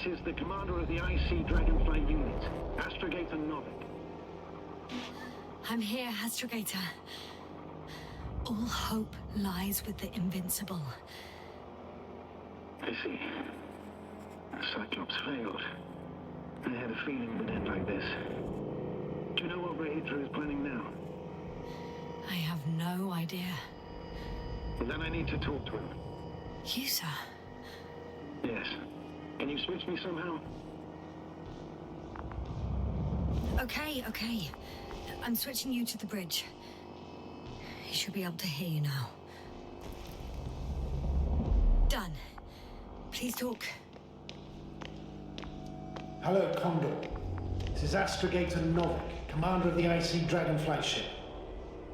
is the commander of the IC Dragonfly unit, Astrogator Novik. I'm here, Astrogator. All hope lies with the Invincible. I see. Cyclops failed. I had a feeling it would end like this. Do you know what Rahitra is planning now? I have no idea. Then I need to talk to him. You, sir? Yes. Can you switch me somehow? Okay. I'm switching you to the bridge. He should be able to hear you now. Done. Please talk. Hello, Condor. This is Astrogator Novik, commander of the IC Dragonfly ship.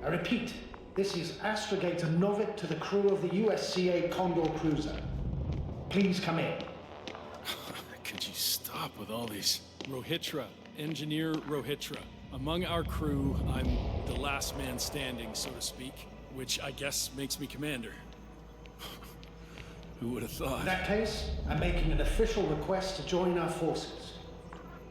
I repeat, this is Astrogator Novik to the crew of the USCA Condor cruiser. Please come in. Could you stop with all these? Rahitra, Engineer Rahitra. Among our crew, I'm the last man standing, so to speak, which I guess makes me commander. Who would have thought? In that case, I'm making an official request to join our forces,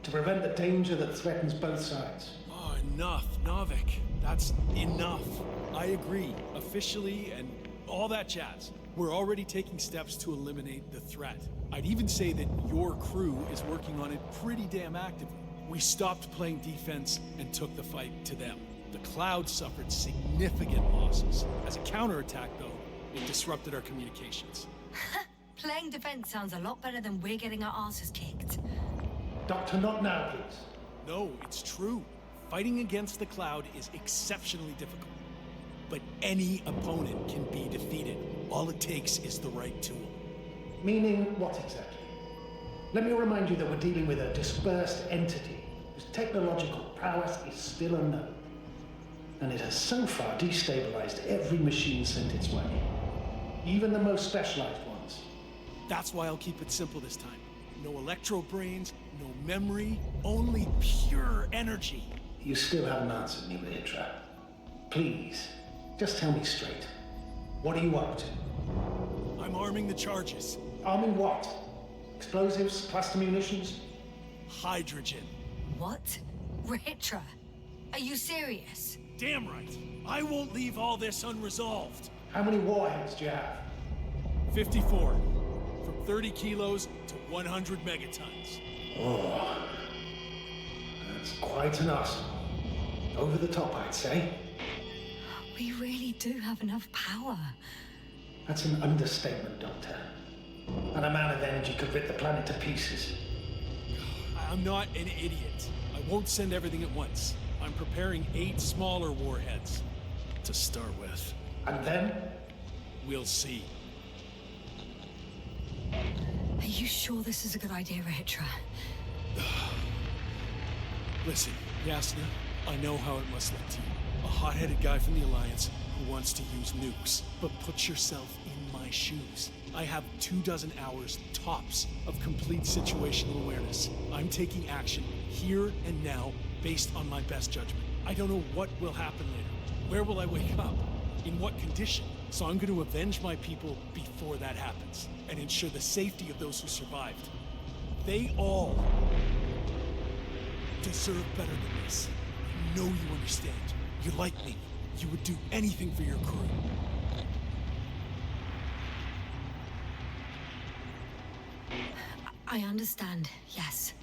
to prevent the danger that threatens both sides. Oh, enough, Novik. That's enough. I agree, officially, and all that jazz. We're already taking steps to eliminate the threat. I'd even say that your crew is working on it pretty damn actively. We stopped playing defense and took the fight to them. The Cloud suffered significant losses. As a counterattack, though, it disrupted our communications. Playing defense sounds a lot better than we're getting our asses kicked. Doctor, not now, please. No, it's true. Fighting against the Cloud is exceptionally difficult. But any opponent can be defeated. All it takes is the right tool. Meaning what exactly? Let me remind you that we're dealing with a dispersed entity whose technological prowess is still unknown. And it has so far destabilized every machine sent its way. Even the most specialized ones. That's why I'll keep it simple this time. No electro brains, no memory, only pure energy. You still haven't answered me, Rahitra. Please, just tell me straight. What are you up to? I'm arming the charges. Arming what? Explosives, cluster munitions? Hydrogen. What? Rahitra? Are you serious? Damn right. I won't leave all this unresolved. How many warheads do you have? 54. From 30 kilos to 100 megatons. Oh, that's quite an arsenal. Over the top, I'd say. We really do have enough power. That's an understatement, Doctor. An amount of energy could rip the planet to pieces. I'm not an idiot. I won't send everything at once. I'm preparing 8 smaller warheads to start with. And then? We'll see. Are you sure this is a good idea, Rahitra? Listen, Yasna, I know how it must look to you. A hot-headed guy from the Alliance who wants to use nukes. But put yourself in my shoes. I have 24 hours tops of complete situational awareness. I'm taking action here and now based on my best judgment. I don't know what will happen later. Where will I wake up? In what condition? So I'm going to avenge my people before that happens and ensure the safety of those who survived. They all deserve better than this. I know you understand. You like me. You would do anything for your crew. I understand, yes.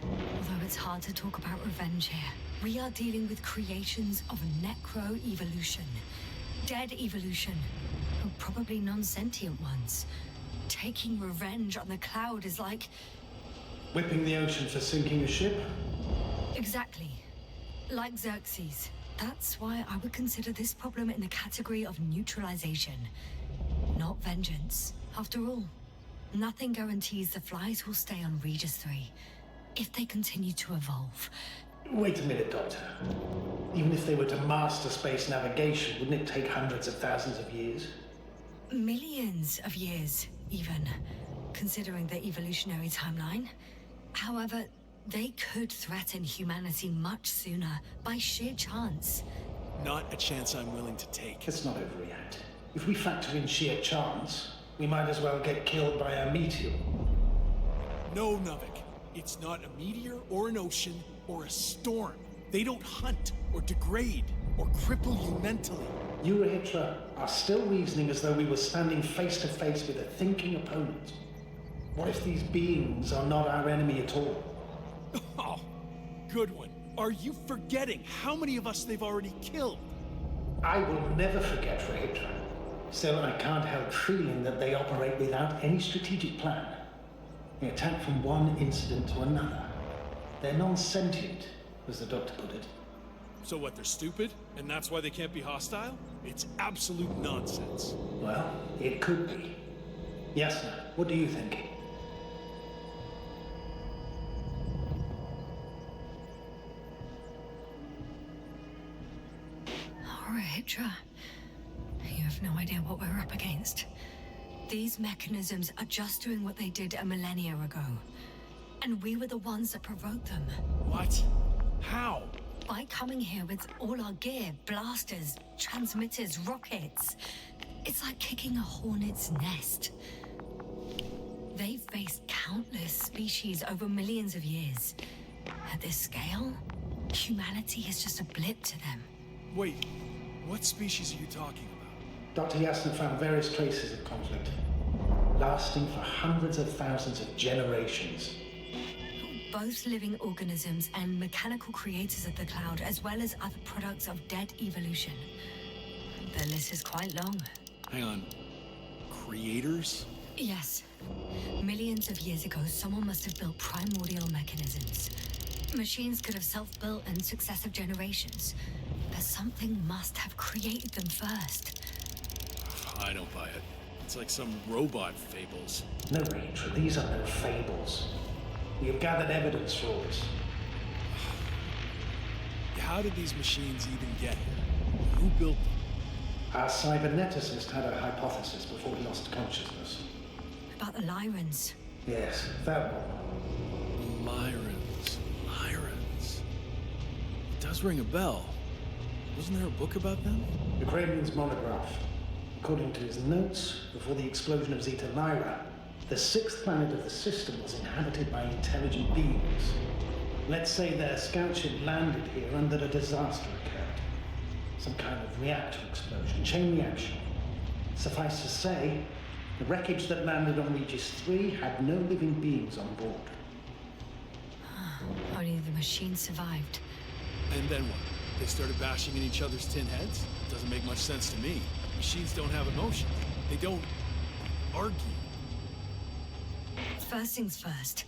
Although it's hard to talk about revenge here. We are dealing with creations of necro-evolution. Dead evolution. Or probably non-sentient ones. Taking revenge on the Cloud is like... Whipping the ocean for sinking a ship? Exactly. Like Xerxes. That's why I would consider this problem in the category of neutralization. Not vengeance. After all, nothing guarantees the flies will stay on Regis 3 if they continue to evolve. Wait a minute, Doctor. Even if they were to master space navigation, wouldn't it take hundreds of thousands of years? Millions of years, even, considering the evolutionary timeline. However, they could threaten humanity much sooner by sheer chance. Not a chance I'm willing to take. Let's not overreact. If we factor in sheer chance, we might as well get killed by a meteor. No, Nuvik. It's not a meteor or an ocean or a storm. They don't hunt or degrade or cripple you mentally. You, Hitra, are still reasoning as though we were standing face to face with a thinking opponent. What if these beings are not our enemy at all? Oh, good one. Are you forgetting how many of us they've already killed? I will never forget, Hitra. Still, I can't help feeling that they operate without any strategic plan. They attack from one incident to another. They're non-sentient, as the doctor put it. So what, they're stupid? And that's why they can't be hostile? It's absolute nonsense. Well, it could be. Yasna, what do you think? Alright, Hitra. You have no idea what we're up against. These mechanisms are just doing what they did a millennia ago. And we were the ones that provoked them. What? How? By coming here with all our gear, blasters, transmitters, rockets. It's like kicking a hornet's nest. They've faced countless species over millions of years. At this scale, humanity is just a blip to them. Wait, what species are you talking about? Dr. Yasna found various traces of conflict, lasting for hundreds of thousands of generations. Both living organisms and mechanical creators of the cloud, as well as other products of dead evolution. The list is quite long. Hang on. Creators? Yes. Millions of years ago, someone must have built primordial mechanisms. Machines could have self-built in successive generations, but something must have created them first. I don't buy it. It's like some robot fables. No, Rachel, these are no fables. We have gathered evidence for this. How did these machines even get here? Who built them? Our cyberneticist had a hypothesis before he lost consciousness. About the Lyrans. Yes, that one. Lyrans. It does ring a bell. Wasn't there a book about them? The Kremlin's monograph. According to his notes, before the explosion of Zeta Lyra, the sixth planet of the system was inhabited by intelligent beings. Let's say their scout ship landed here and that a disaster occurred. Some kind of reactor explosion, chain reaction. Suffice to say, the wreckage that landed on Regis 3 had no living beings on board. Only the machine survived. And then what? They started bashing in each other's tin heads? Doesn't make much sense to me. Machines don't have emotions. They don't argue. First things first.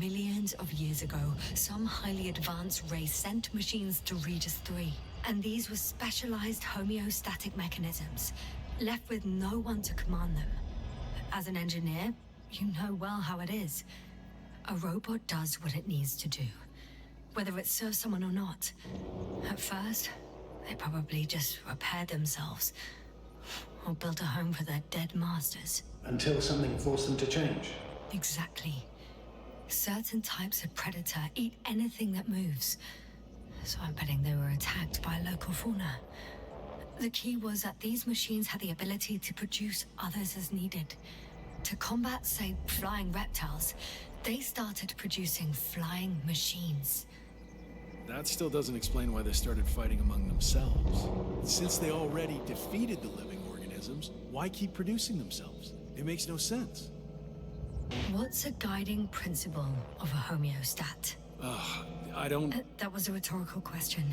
Millions of years ago, some highly advanced race sent machines to Regis 3. And these were specialized homeostatic mechanisms, left with no one to command them. As an engineer, you know well how it is. A robot does what it needs to do, whether it serves someone or not. At first, they probably just repaired themselves, or built a home for their dead masters. Until something forced them to change. Exactly. Certain types of predator eat anything that moves. So I'm betting they were attacked by local fauna. The key was that these machines had the ability to produce others as needed. To combat, say, flying reptiles, they started producing flying machines. That still doesn't explain why they started fighting among themselves. Since they already defeated the living organisms, why keep producing themselves? It makes no sense. What's a guiding principle of a homeostat? I don't... That was a rhetorical question.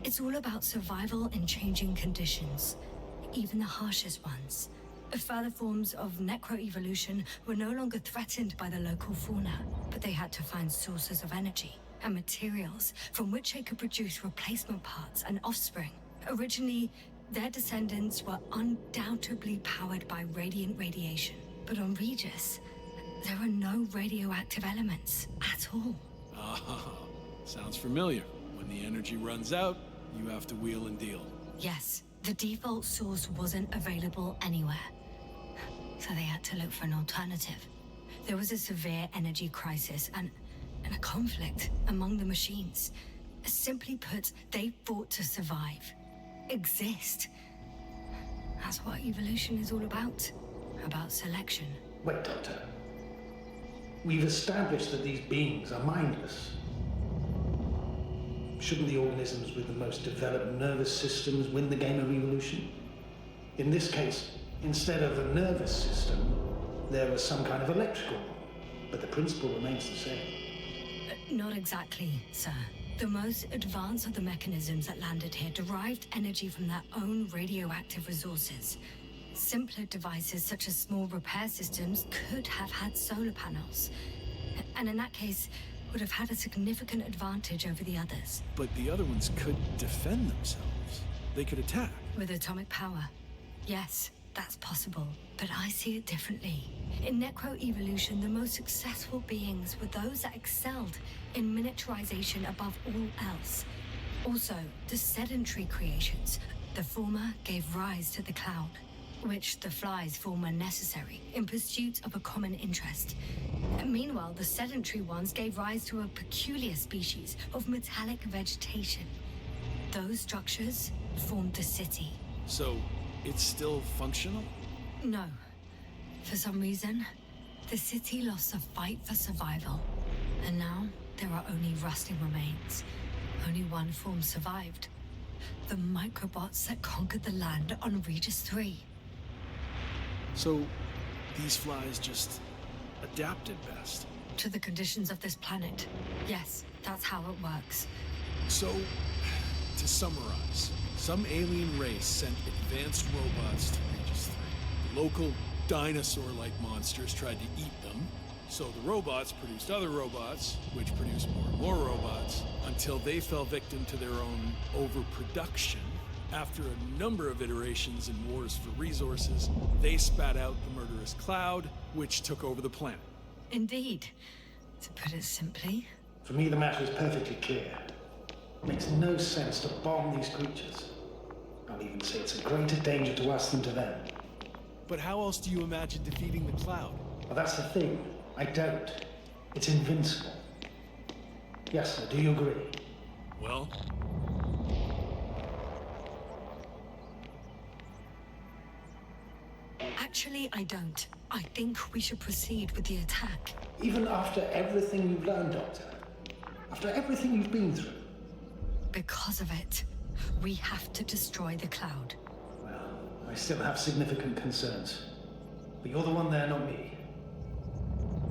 It's all about survival in changing conditions, even the harshest ones. Further forms of necroevolution were no longer threatened by the local fauna, but they had to find sources of energy and materials from which they could produce replacement parts and offspring. Originally, their descendants were undoubtedly powered by radiant radiation. But on Regis, there are no radioactive elements at all. Sounds familiar. When the energy runs out, you have to wheel and deal. Yes, the default source wasn't available anywhere. So they had to look for an alternative. There was a severe energy crisis and a conflict among the machines. Simply put, they fought to survive. Exist. That's what evolution is all about. About selection. Wait, Doctor. We've established that these beings are mindless. Shouldn't the organisms with the most developed nervous systems win the game of evolution? In this case, instead of a nervous system, there was some kind of electrical one, but the principle remains the same. Not exactly, sir. The most advanced of the mechanisms that landed here derived energy from their own radioactive resources. Simpler devices such as small repair systems could have had solar panels. And in that case, would have had a significant advantage over the others. But the other ones could defend themselves. They could attack. With atomic power, yes, that's possible. But I see it differently. In necroevolution, the most successful beings were those that excelled in miniaturization above all else. Also, the sedentary creations. The former gave rise to the cloud, which the flies form when necessary, in pursuit of a common interest. Meanwhile, the sedentary ones gave rise to a peculiar species of metallic vegetation. Those structures formed the city. So, it's still functional? No. For some reason, the city lost a fight for survival. And now, there are only rusting remains. Only one form survived. The microbots that conquered the land on Regis 3. So, these flies just adapted best. To the conditions of this planet. Yes, that's how it works. So, to summarize, some alien race sent advanced robots to Regis 3. The local dinosaur-like monsters tried to eat them, so the robots produced other robots, which produced more and more robots, until they fell victim to their own overproduction. After a number of iterations and wars for resources, they spat out the murderous cloud, which took over the planet. Indeed. To put it simply. For me, the matter is perfectly clear. It makes no sense to bomb these creatures. I'll even say it's a greater danger to us than to them. But how else do you imagine defeating the cloud? Well, that's the thing. I don't. It's invincible. Yes, sir, do you agree? Well, Actually, I don't. I think we should proceed with the attack. Even after everything you've learned, Doctor? After everything you've been through? Because of it, we have to destroy the cloud. Well, I still have significant concerns. But you're the one there, not me.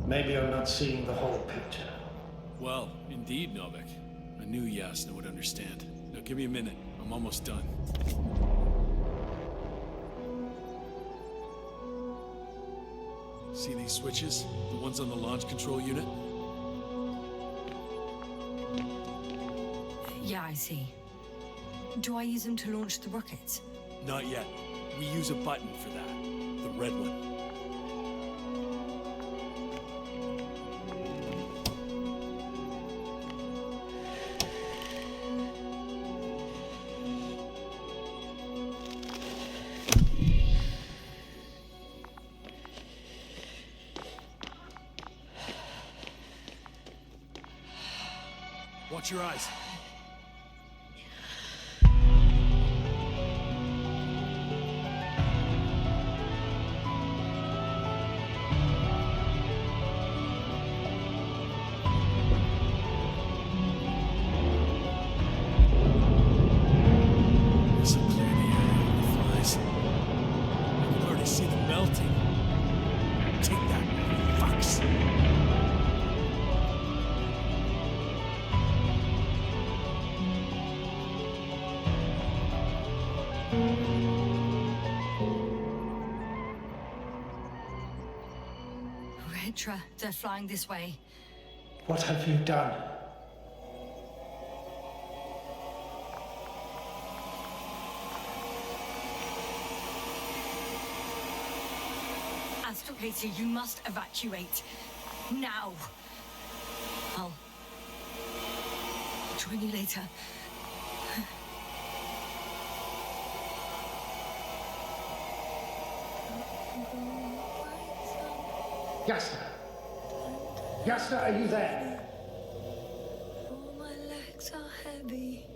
Maybe I'm not seeing the whole picture. well, indeed, Novik. I knew Yasna would understand. Now give me a minute. I'm almost done. See these switches? The ones on the launch control unit? Yeah, I see. Do I use them to launch the rockets? Not yet. We use a button for that. The red one. Watch your eyes. This'll clear the area of the flies. I can already see them melting. Take that, fucks. Hydra, they're flying this way. What have you done? Astrogator, you must evacuate. Now. I'll join you later. Yasna! Yasna, are you there? Oh, my legs are heavy.